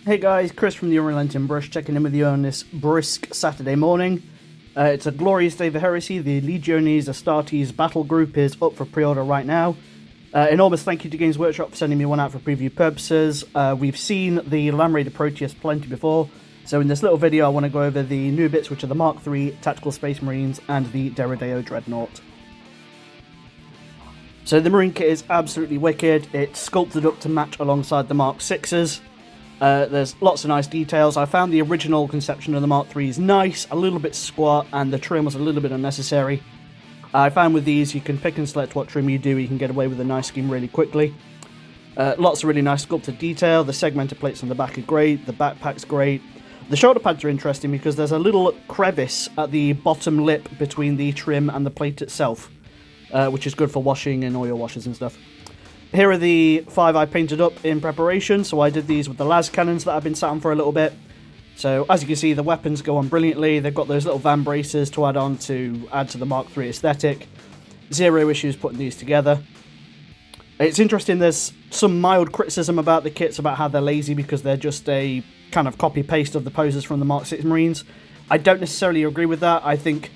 Hey guys, Chris from the Unrelenting Brush checking in with you on this brisk Saturday morning. It's a glorious day for Heresy. The Legiones Astartes Battlegroup is up for pre-order right now. Enormous thank you to Games Workshop for sending me one out for preview purposes. We've seen the Lamb Raider Proteus plenty before, so in this little video I want to go over the new bits, which are the Mark III Tactical Space Marines and the Deredeo Dreadnought. So the Marine kit is absolutely wicked. It's sculpted up to match alongside the Mark VIs. There's lots of nice details. I found the original conception of the Mark III is nice, a little bit squat, and the trim was a little bit unnecessary. I found with these you can pick and select what trim you do, you can get away with a nice scheme really quickly. Lots of really nice sculpted detail. The segmented plates on the back are great, the backpack's great. The shoulder pads are interesting because there's a little crevice at the bottom lip between the trim and the plate itself, which is good for washing and oil washers and stuff. Here are the 5 I painted up in preparation, so I did these with the las cannons that I've been sat on for a little bit. So as you can see, the weapons go on brilliantly. They've got those little van braces to add to the Mark III aesthetic. Zero issues putting these together. It's interesting, there's some mild criticism about the kits, about how they're lazy because they're just a kind of copy-paste of the poses from the Mark VI Marines. I don't necessarily agree with that. I think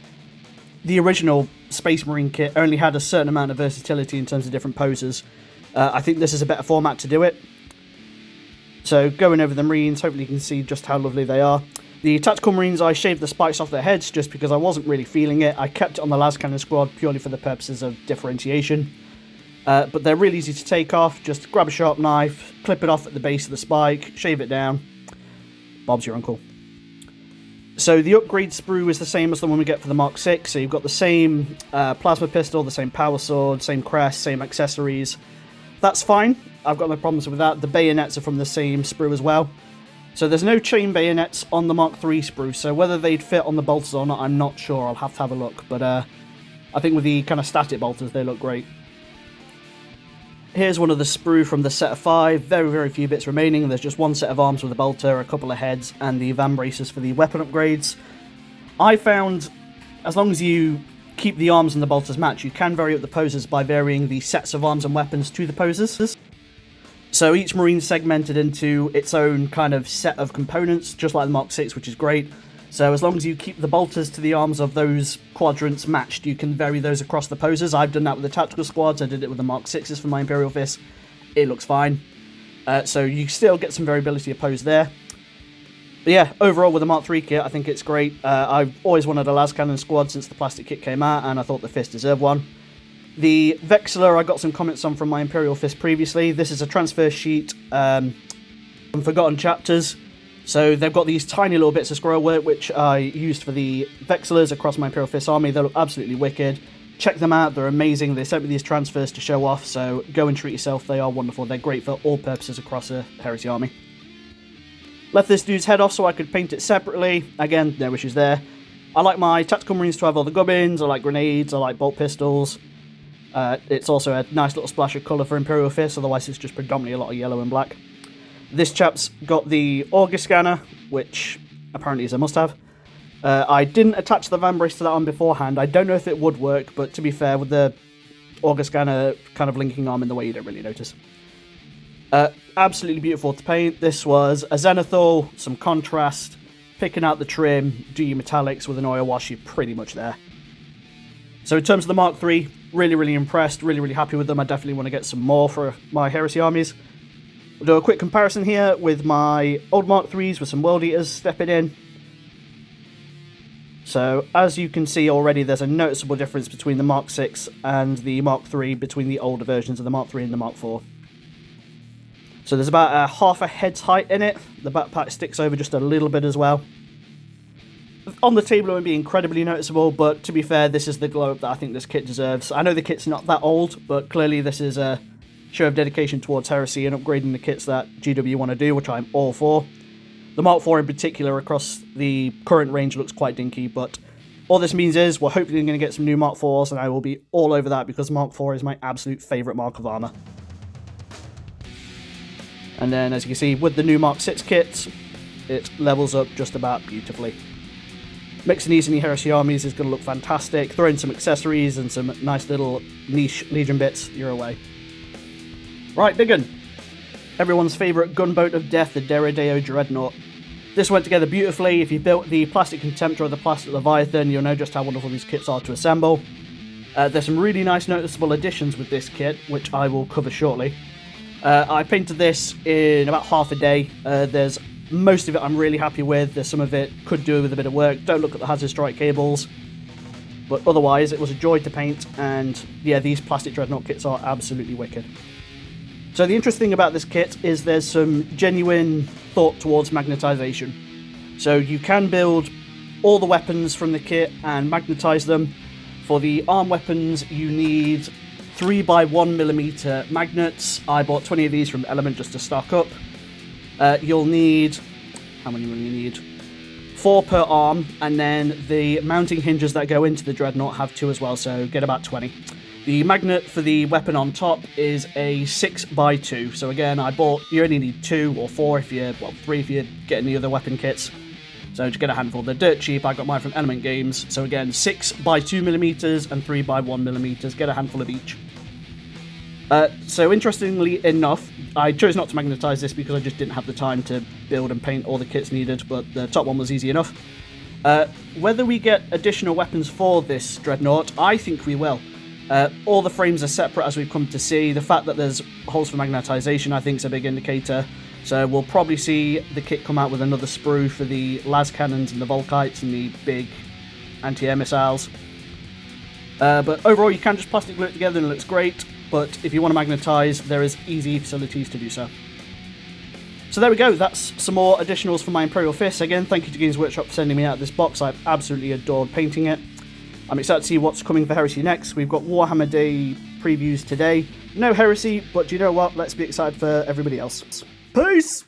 the original Space Marine kit only had a certain amount of versatility in terms of different poses. I think this is a better format to do it. So going over the Marines, hopefully you can see just how lovely they are. The Tactical Marines, I shaved the spikes off their heads just because I wasn't really feeling it. I kept it on the las cannon squad purely for the purposes of differentiation. But they're really easy to take off. Just grab a sharp knife, clip it off at the base of the spike, shave it down. Bob's your uncle. So the upgrade sprue is the same as the one we get for the Mark VI. So you've got the same plasma pistol, the same power sword, same crest, same accessories. That's fine. I've got no problems with that. The bayonets are from the same sprue as well. So there's no chain bayonets on the Mark III sprue. So whether they'd fit on the bolters or not, I'm not sure. I'll have to have a look. But I think with the kind of static bolters, they look great. Here's one of the sprue from the set of 5. Very, very few bits remaining. There's just one set of arms with a bolter, a couple of heads, and the van braces for the weapon upgrades. I found, as long as you keep the arms and the bolters match, you can vary up the poses by varying the sets of arms and weapons to the poses. So each Marine segmented into its own kind of set of components, just like the Mark VI, which is great. So as long as you keep the bolters to the arms of those quadrants matched, you can vary those across the poses. I've done that with the tactical squads. I did it with the Mark VIs for my Imperial Fist. It looks fine. So you still get some variability of pose there. But yeah, overall with the Mark III kit, I think it's great. I've always wanted a las cannon squad since the plastic kit came out, and I thought the Fist deserved one. The Vexilla, I got some comments on from my Imperial Fist previously. This is a transfer sheet from Forgotten Chapters. So they've got these tiny little bits of scroll work, which I used for the Vexillas across my Imperial Fist army. They look absolutely wicked. Check them out, they're amazing. They sent me these transfers to show off, so go and treat yourself. They are wonderful. They're great for all purposes across a Heresy army. Left this dude's head off so I could paint it separately. Again, no issues there. I like my Tactical Marines to have all the gubbins. I like grenades. I like bolt pistols. It's also a nice little splash of colour for Imperial Fist, otherwise it's just predominantly a lot of yellow and black. This chap's got the Auger scanner, which apparently is a must-have. I didn't attach the van brace to that on beforehand. I don't know if it would work, but to be fair, with the Auger scanner kind of linking arm in the way, you don't really notice. Absolutely beautiful to paint. This was a zenithal, some contrast, picking out the trim, do your metallics with an oil wash, you're pretty much there. So in terms of the Mark III, really, really impressed, really, really happy with them. I definitely want to get some more for my Heresy armies. We'll do a quick comparison here with my old Mark IIIs with some World Eaters stepping in. So as you can see already, there's a noticeable difference between the Mark VI and the Mark III, between the older versions of the Mark III and the Mark IV. So there's about a half a head's height in it. The backpack sticks over just a little bit as well. On the table it won't be incredibly noticeable, but to be fair, this is the glow up that I think this kit deserves. I know the kit's not that old, but clearly this is a show of dedication towards Heresy and upgrading the kits that GW want to do, which I'm all for. The Mark IV in particular across the current range looks quite dinky, but all this means is we're hopefully going to get some new Mark IVs, and I will be all over that because Mark IV is my absolute favourite mark of armour. And then, as you can see, with the new Mark VI kit, it levels up just about beautifully. Mixing these in your Heresy armies is going to look fantastic. Throw in some accessories and some nice little niche Legion bits, you're away. Right, big un. everyone's favourite gunboat of death, the Deredeo Dreadnought. This went together beautifully. If you built the Plastic Contemptor or the Plastic Leviathan, you'll know just how wonderful these kits are to assemble. There's some really nice noticeable additions with this kit, which I will cover shortly. I painted this in about half a day. There's most of it I'm really happy with. There's some of it could do with a bit of work. Don't look at the hazard strike cables. But otherwise, it was a joy to paint, and yeah, these Plastic Dreadnought kits are absolutely wicked. So the interesting thing about this kit is there's some genuine thought towards magnetisation. So you can build all the weapons from the kit and magnetise them. For the arm weapons, you need 3x1mm magnets. I bought 20 of these from Element just to stock up. You'll need... how many will you need? 4 per arm, and then the mounting hinges that go into the Dreadnought have 2 as well, so get about 20. The magnet for the weapon on top is a 6x2, so again, you only need 2 or 4 if you, well, 3 if you get any other weapon kits. So to get a handful, they're dirt cheap. I got mine from Element Games. So again, 6x2mm and 3x1mm, get a handful of each. So interestingly enough, I chose not to magnetise this because I just didn't have the time to build and paint all the kits needed, but the top one was easy enough. Whether we get additional weapons for this Dreadnought, I think we will. All the frames are separate, as we've come to see. The fact that there's holes for magnetisation, I think, is a big indicator. So we'll probably see the kit come out with another sprue for the las cannons and the Volkites and the big anti-air missiles. But overall, you can just plastic glue it together and it looks great. But if you want to magnetise, there is easy facilities to do so. So there we go, that's some more additionals for my Imperial Fists. Again, thank you to Games Workshop for sending me out this box. I've absolutely adored painting it. I'm excited to see what's coming for Heresy next. We've got Warhammer Day previews today. No Heresy, but you know what? Let's be excited for everybody else. Peace!